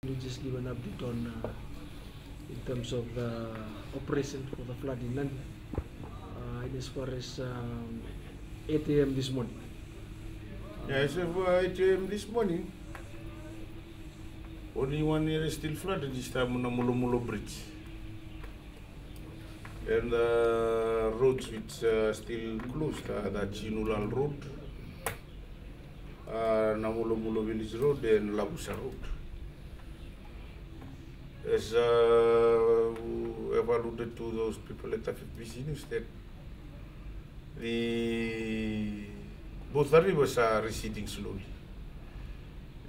You just give an update on in terms of the operation for the flood in Nandi, and as far as 8 a.m. this morning. As of 8 a.m. this morning, only one area is still flooded this time on the Mulo Bridge. And the roads which are still closed are the Chinulal Road, Namulo Village Road and Labusa Road. As I've alluded to those people at FFBC News that both the rivers are receding slowly.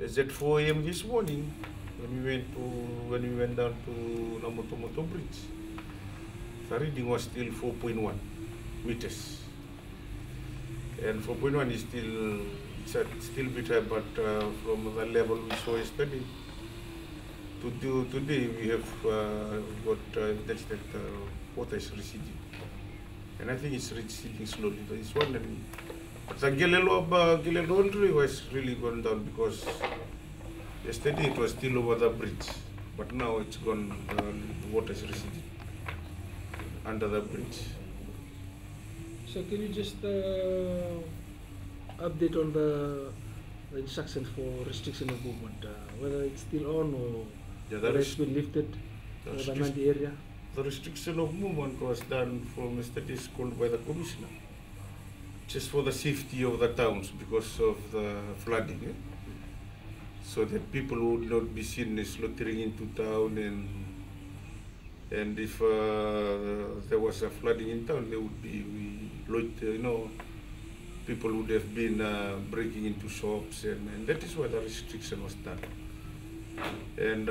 As at 4 a.m. this morning, when we went down to Namotomoto Bridge, the reading was still 4.1 meters, and 4.1 is still bit high, but from the level we saw yesterday to today, we have got evidence that water is receding, and I think it's receding slowly. This one, but the Gilelo was really gone down because yesterday it was still over the bridge, but now it's gone. The water is receding under the bridge. So can you just update on the instructions for restriction of movement, whether it's still on or whether it's been lifted for the Nandi area? The restriction of movement was done from yesterday's called by the commissioner, just for the safety of the towns because of the flooding, so that people would not be seen slaughtering into town, and if there was a flooding in town, there would be people would have been breaking into shops, and that is why the restriction was done. And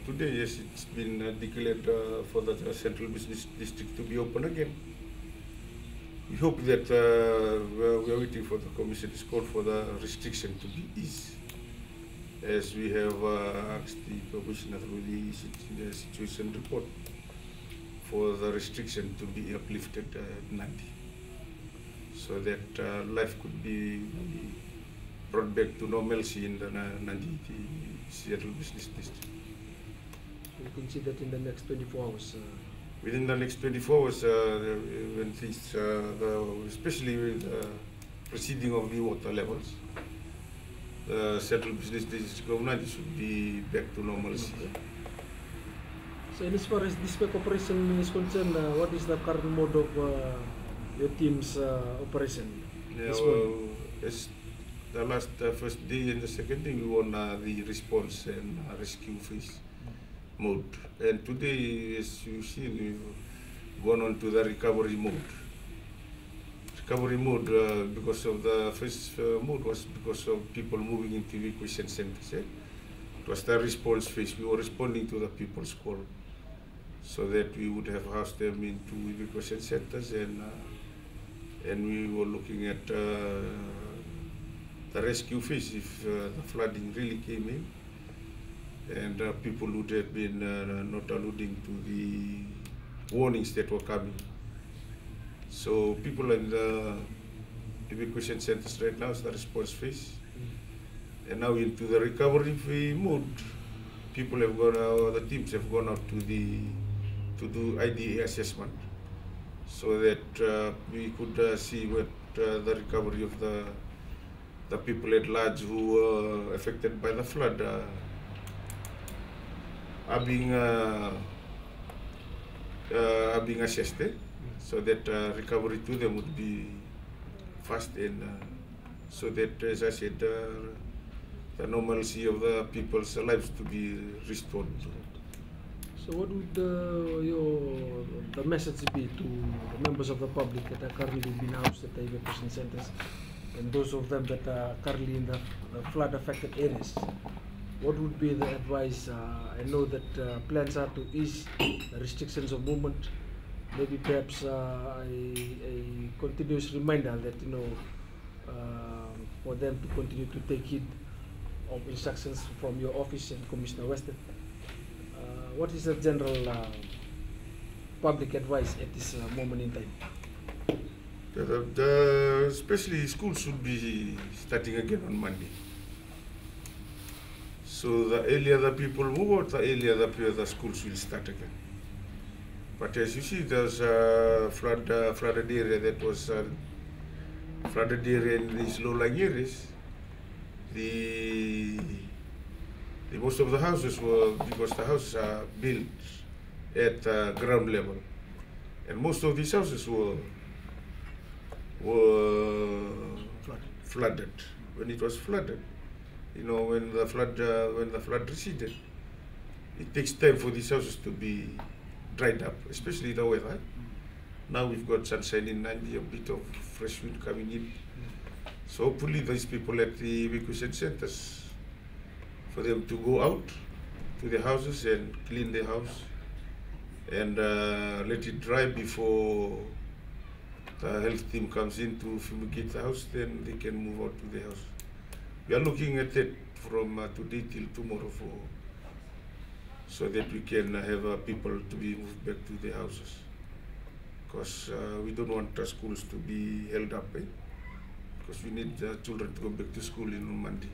today, yes, it's been declared for the central business district to be open again. We hope that we are waiting for the commission's call for the restriction to be eased, as we have asked the commissioner through the situation report for the restriction to be uplifted at Nandi, so that life could be brought back to normalcy in the Nandi, the Seattle Business District. You can see that in the next 24 hours. Within the next 24 hours, when things, especially with the proceeding of the water levels, the Central Business District of Nandi should be back to normalcy. So as far as this back operation is concerned, what is the current mode of your team's operation this morning? As the last first day and the second day, we won the response and rescue phase mode. And today, as you see, we've gone on to the recovery mode. Recovery mode, because of the first mode was because of people moving into evacuation centers. It was the response phase. We were responding to the people's call, so that we would have housed them into evacuation centers, and we were looking at the rescue phase if the flooding really came in, and people would have been not alluding to the warnings that were coming. So people in the evacuation centers right now is the response phase, and now into the recovery mode. People have gone, the teams have gone out to do IDA assessment, so that we could see what the recovery of the people at large who were affected by the flood are being assessed, so that recovery to them would be fast, and so that, as I said, the normalcy of the people's lives to be restored. So what would the message be to the members of the public that are currently being housed at the evacuation centers, and those of them that are currently in the flood affected areas? What would be the advice? I know that plans are to ease the restrictions of movement. Maybe perhaps a continuous reminder that for them to continue to take heed of instructions from your office and Commissioner Weston. What is the general public advice at this moment in time? Especially schools should be starting again on Monday. So the earlier the people move out, the earlier the schools will start again. But as you see, there's a flooded area that was flooded area in these low-lying areas. The most of the houses were, because the houses are built at ground level, and most of these houses were flooded. When it was flooded, you know, when the flood receded, it takes time for these houses to be dried up, especially the weather. Now we've got sunshine in Nandi, a bit of fresh wind coming in. So hopefully these people at the evacuation centers, for them to go out to the houses and clean the house and let it dry before the health team comes in to fumigate the house, then they can move out to the house. We are looking at it from today till tomorrow so that we can have people to be moved back to the houses. Because we don't want the schools to be held up, because we need the children to go back to school in Monday.